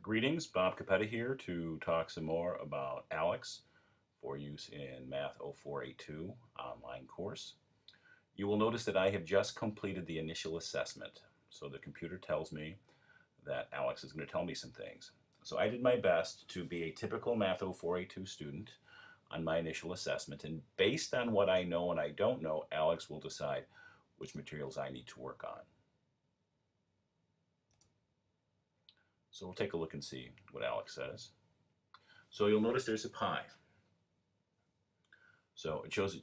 Greetings, Bob Capetta here to talk some more about aleks for use in Math 0482 online course. You will notice that I have just completed the initial assessment. So the computer tells me that aleks is going to tell me some things. So I did my best to be a typical Math 0482 student on my initial assessment, and based on what I know and I don't know, aleks will decide which materials I need to work on. So we'll take a look and see what aleks says. So you'll notice there's a pie. So it shows,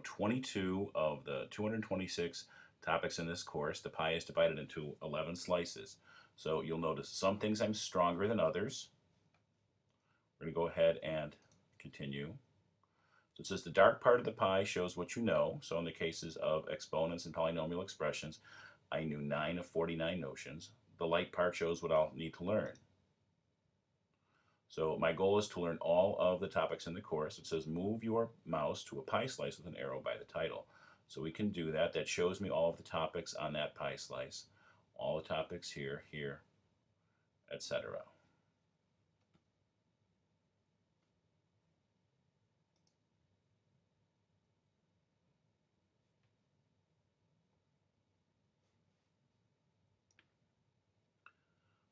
22 of the 226 topics in this course. The pie is divided into 11 slices. So you'll notice some things I'm stronger than others. We're going to go ahead and continue. So it says the dark part of the pie shows what you know. So in the cases of exponents and polynomial expressions, I knew 9 of 49 notions. The light part shows what I'll need to learn. So my goal is to learn all of the topics in the course. It says move your mouse to a pie slice with an arrow by the title. So we can do that. That shows me all of the topics on that pie slice. All the topics here, etc.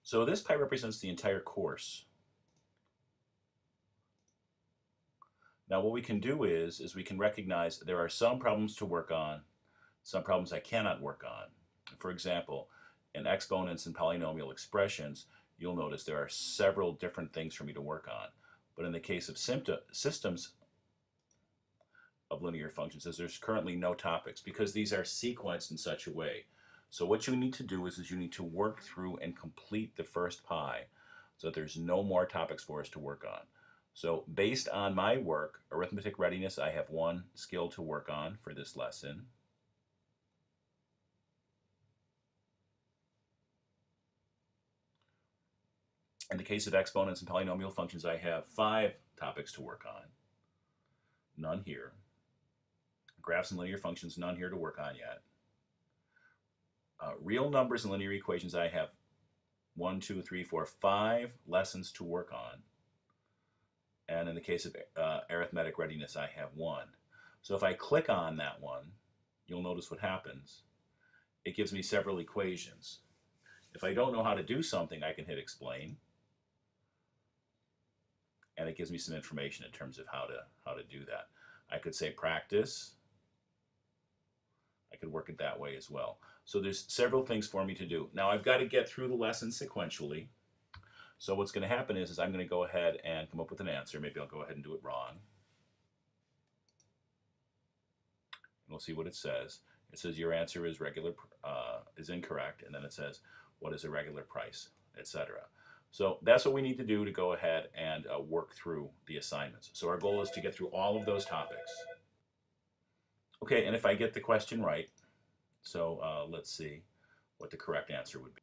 So this pie represents the entire course. Now what we can do is we can recognize there are some problems to work on, some problems I cannot work on. For example, in exponents and polynomial expressions, you'll notice there are several different things for me to work on. But in the case of systems of linear functions, there's currently no topics because these are sequenced in such a way. So what you need to do is you need to work through and complete the first pie so that there's no more topics for us to work on. So based on my work, arithmetic readiness, I have one skill to work on for this lesson. In the case of exponents and polynomial functions, I have 5 topics to work on. None here. Graphs and linear functions, none here to work on yet. Real numbers and linear equations, I have 1, 2, 3, 4, 5 lessons to work on. And in the case of arithmetic readiness, I have 1. So if I click on that one, you'll notice what happens. It gives me several equations. If I don't know how to do something, I can hit explain. And it gives me some information in terms of how to do that. I could say practice. I could work it that way as well. So there's several things for me to do. Now I've got to get through the lesson sequentially. So what's going to happen is I'm going to go ahead and come up with an answer. Maybe I'll go ahead and do it wrong. We'll see what it says. It says your answer is incorrect, and then it says what is a regular price, etc. So that's what we need to do to go ahead and work through the assignments. So our goal is to get through all of those topics. Okay, and if I get the question right, so let's see what the correct answer would be.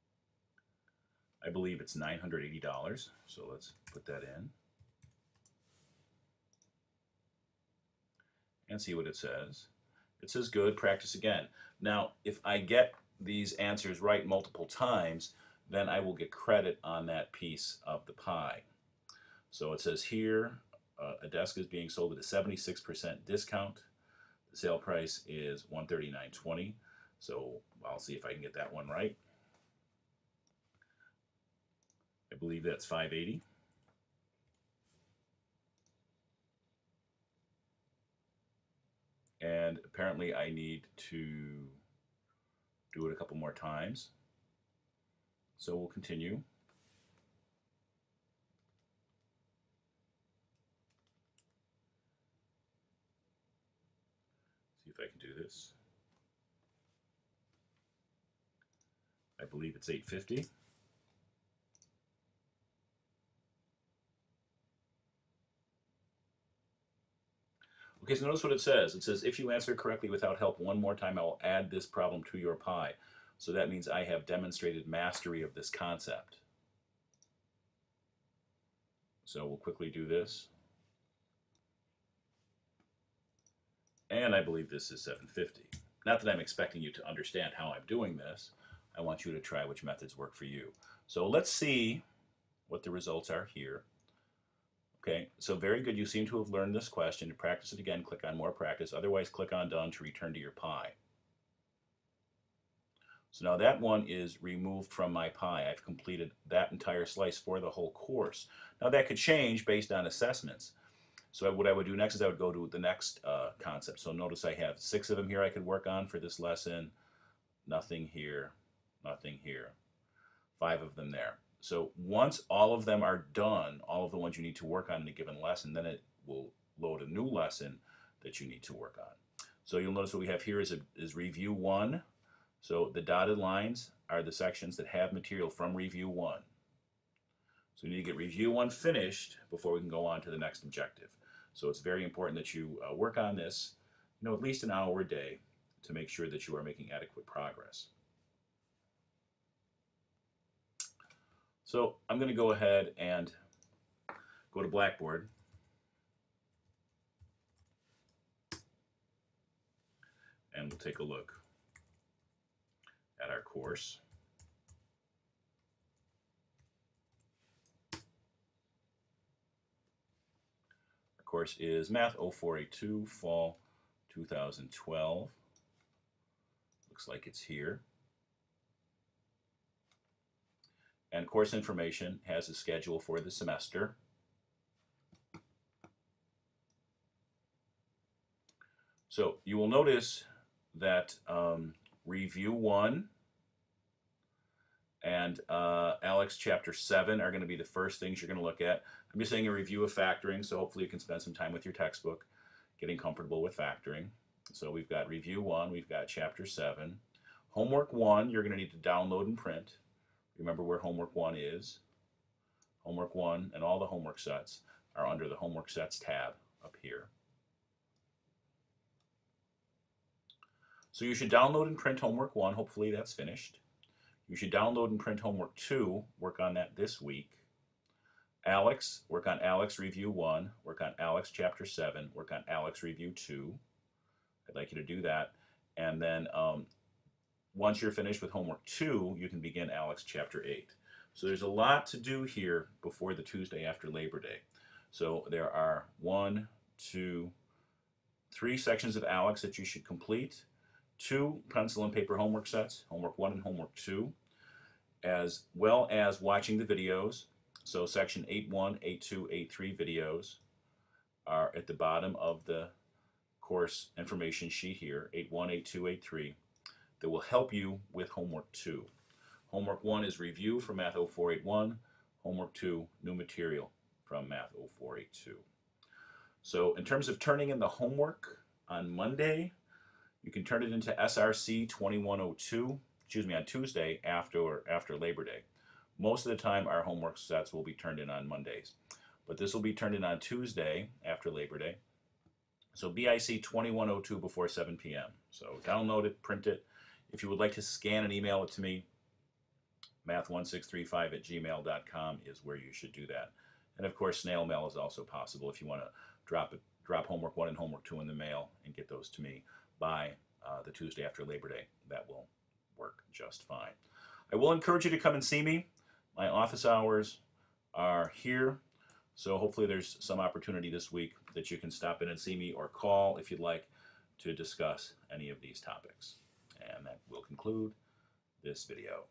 I believe it's $980, so let's put that in and see what it says. It says good, practice again. Now, if I get these answers right multiple times, then I will get credit on that piece of the pie. So it says here, a desk is being sold at a 76% discount. The sale price is $139.20. So I'll see if I can get that one right. I believe that's $580. And apparently I need to do it a couple more times. So we'll continue. See if I can do this. I believe it's $850. Okay, so notice what it says. It says, if you answer correctly without help one more time, I will add this problem to your pie. So that means I have demonstrated mastery of this concept. So we'll quickly do this. And I believe this is $750. Not that I'm expecting you to understand how I'm doing this. I want you to try which methods work for you. So let's see what the results are here. Okay, so very good. You seem to have learned this question. To practice it again, click on More Practice. Otherwise, click on Done to return to your pie. So now that one is removed from my pie. I've completed that entire slice for the whole course. Now that could change based on assessments. So what I would do next is I would go to the next concept. So notice I have 6 of them here I could work on for this lesson. Nothing here, nothing here. 5 of them there. So once all of them are done, all of the ones you need to work on in a given lesson, then it will load a new lesson that you need to work on. So you'll notice what we have here is Review 1. So the dotted lines are the sections that have material from Review 1. So we need to get Review 1 finished before we can go on to the next objective. So it's very important that you work on this, at least an hour a day to make sure that you are making adequate progress. So I'm going to go ahead and go to Blackboard. And we'll take a look at our course. Our course is Math 0482, Fall 2012. Looks like it's here. And course information has a schedule for the semester. So you will notice that Review 1 and aleks Chapter 7 are going to be the first things you're going to look at. I'm just saying a review of factoring, so hopefully you can spend some time with your textbook getting comfortable with factoring. So we've got Review 1, we've got Chapter 7. Homework 1, you're going to need to download and print. Remember where Homework 1 is. Homework 1 and all the homework sets are under the Homework Sets tab up here. So you should download and print Homework 1. Hopefully that's finished. You should download and print Homework 2. Work on that this week. aleks, work on aleks Review 1. Work on aleks Chapter 7. Work on aleks Review 2. I'd like you to do that. And then once you're finished with Homework 2, you can begin aleks Chapter 8. So there's a lot to do here before the Tuesday after Labor Day. So there are 1, 2, 3 sections of aleks that you should complete. 2 pencil and paper homework sets, Homework 1 and Homework 2, as well as watching the videos. So section 8.1, 8.2, 8.3 videos are at the bottom of the course information sheet here, 8.1, 8.2, 8.3, that will help you with Homework 2. Homework 1 is review from Math 0481. Homework 2, new material from Math 0482. So in terms of turning in the homework on Monday, you can turn it into SRC 2102, on Tuesday after Labor Day. Most of the time our homework sets will be turned in on Mondays, but this will be turned in on Tuesday after Labor Day. So BIC 2102 before 7 p.m. So download it, print it. If you would like to scan and email it to me, math1635@gmail.com is where you should do that. And of course, snail mail is also possible if you want to drop Homework 1 and Homework 2 in the mail and get those to me by the Tuesday after Labor Day. That will work just fine. I will encourage you to come and see me. My office hours are here, so hopefully there's some opportunity this week that you can stop in and see me or call if you'd like to discuss any of these topics. And that will conclude this video.